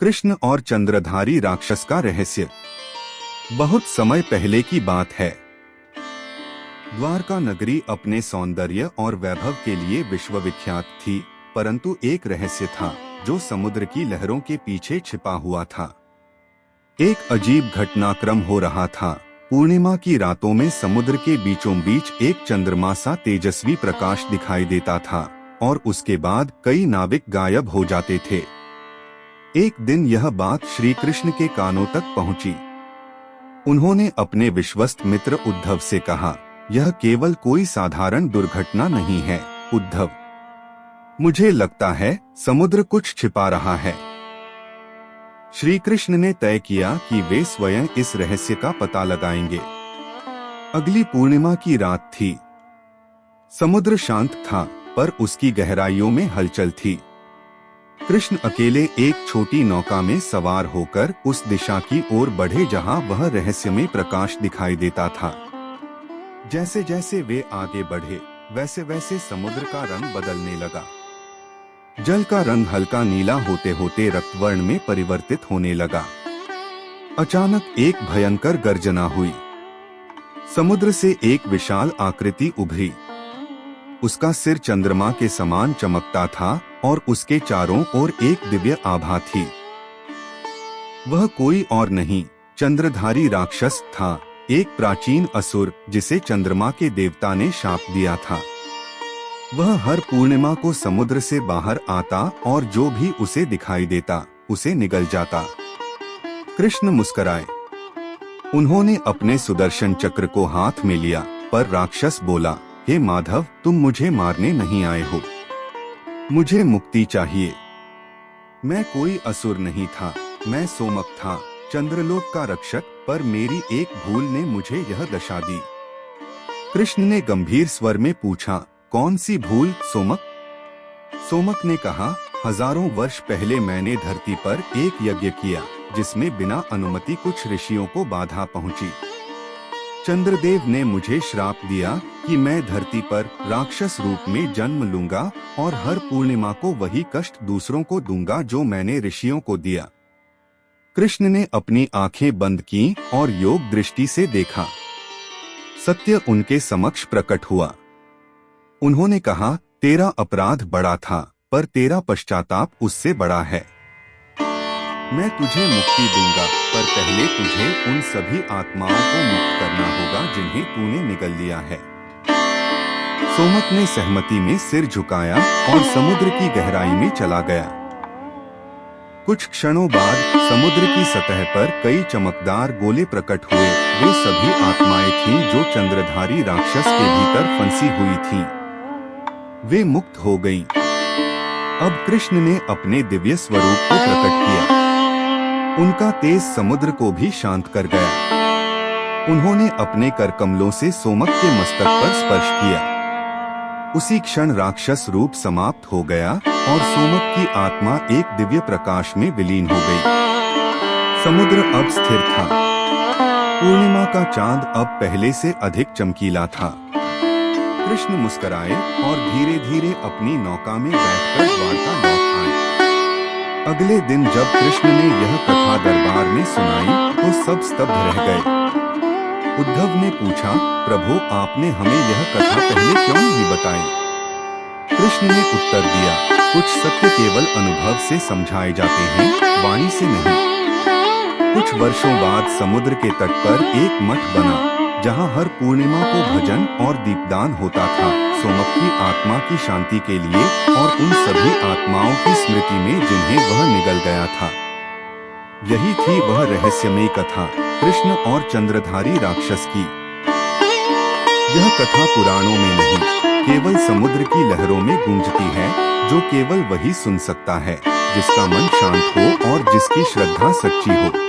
कृष्ण और चंद्रधारी राक्षस का रहस्य। बहुत समय पहले की बात है। द्वारका नगरी अपने सौंदर्य और वैभव के लिए विश्वविख्यात थी, परंतु एक रहस्य था जो समुद्र की लहरों के पीछे छिपा हुआ था। एक अजीब घटनाक्रम हो रहा था। पूर्णिमा की रातों में समुद्र के बीचों बीच एक चंद्रमा सा तेजस्वी प्रकाश दिखाई देता था और उसके बाद कई नाविक गायब हो जाते थे। एक दिन यह बात श्री कृष्ण के कानों तक पहुंची। उन्होंने अपने विश्वस्त मित्र उद्धव से कहा, यह केवल कोई साधारण दुर्घटना नहीं है उद्धव, मुझे लगता है समुद्र कुछ छिपा रहा है। श्री कृष्ण ने तय किया कि वे स्वयं इस रहस्य का पता लगाएंगे। अगली पूर्णिमा की रात थी। समुद्र शांत था, पर उसकी गहराइयों में हलचल थी। कृष्ण अकेले एक छोटी नौका में सवार होकर उस दिशा की ओर बढ़े जहां वह रहस्यमय प्रकाश दिखाई देता था। जैसे जैसे वे आगे बढ़े, वैसे वैसे समुद्र का रंग बदलने लगा। जल का रंग हल्का नीला होते होते रक्तवर्ण में परिवर्तित होने लगा। अचानक एक भयंकर गर्जना हुई। समुद्र से एक विशाल आकृति उभरी। उसका सिर चंद्रमा के समान चमकता था और उसके चारों ओर एक दिव्य आभा थी। वह कोई और नहीं, चंद्रधारी राक्षस था, एक प्राचीन असुर जिसे चंद्रमा के देवता ने शाप दिया था। वह हर पूर्णिमा को समुद्र से बाहर आता और जो भी उसे दिखाई देता उसे निगल जाता। कृष्ण मुस्कुराए। उन्होंने अपने सुदर्शन चक्र को हाथ में लिया, पर राक्षस बोला, हे माधव, तुम मुझे मारने नहीं आए हो, मुझे मुक्ति चाहिए। मैं कोई असुर नहीं था, मैं सोमक था, चंद्रलोक का रक्षक, पर मेरी एक भूल ने मुझे यह दशा दी। कृष्ण ने गंभीर स्वर में पूछा, कौन सी भूल सोमक? सोमक ने कहा, हजारों वर्ष पहले मैंने धरती पर एक यज्ञ किया जिसमें बिना अनुमति कुछ ऋषियों को बाधा पहुंची। चंद्रदेव ने मुझे श्राप दिया कि मैं धरती पर राक्षस रूप में जन्म लूंगा और हर पूर्णिमा को वही कष्ट दूसरों को दूंगा जो मैंने ऋषियों को दिया। कृष्ण ने अपनी आंखें बंद की और योग दृष्टि से देखा। सत्य उनके समक्ष प्रकट हुआ। उन्होंने कहा, तेरा अपराध बड़ा था, पर तेरा पश्चाताप उससे बड़ा है। मैं तुझे मुक्ति दूंगा, पर पहले तुझे उन सभी आत्माओं को मुक्त करना होगा जिन्हें तूने निगल लिया है। सोमक ने सहमति में सिर झुकाया और समुद्र की गहराई में चला गया। कुछ क्षणों बाद समुद्र की सतह पर कई चमकदार गोले प्रकट हुए। वे सभी आत्माएं थीं जो चंद्रधारी राक्षस के भीतर फंसी हुई थीं। वे मुक्त हो गईं। अब कृष्ण ने अपने दिव्य स्वरूप को प्रकट किया। उनका तेज समुद्र को भी शांत कर गया। उन्होंने अपने कर कमलों से सोमक के मस्तक पर स्पर्श किया। उसी क्षण राक्षस रूप समाप्त हो गया और सोमक की आत्मा एक दिव्य प्रकाश में विलीन हो गई। समुद्र अब स्थिर था। पूर्णिमा का चांद अब पहले से अधिक चमकीला था। कृष्ण मुस्कुराए और धीरे धीरे अपनी नौका में बैठकर द्वारका लौट आए। अगले दिन जब कृष्ण ने यह कथा दरबार में सुनाई तो सब स्तब्ध रह गए। उद्धव ने पूछा, प्रभु, आपने हमें यह कथा पहले क्यों नहीं बताई? कृष्ण ने उत्तर दिया, कुछ सत्य केवल अनुभव से समझाए जाते हैं, वाणी से नहीं। कुछ वर्षों बाद समुद्र के तट पर एक मठ बना जहां हर पूर्णिमा को भजन और दीपदान होता था, सोमक की आत्मा की शांति के लिए और उन सभी आत्माओं की स्मृति में जिन्हें वह निगल गया था। यही थी वह रहस्यमय कथा, कृष्ण और चंद्रधारी राक्षस की। यह कथा पुराणों में नहीं, केवल समुद्र की लहरों में गूंजती है, जो केवल वही सुन सकता है जिसका मन शांत हो और जिसकी श्रद्धा सच्ची हो।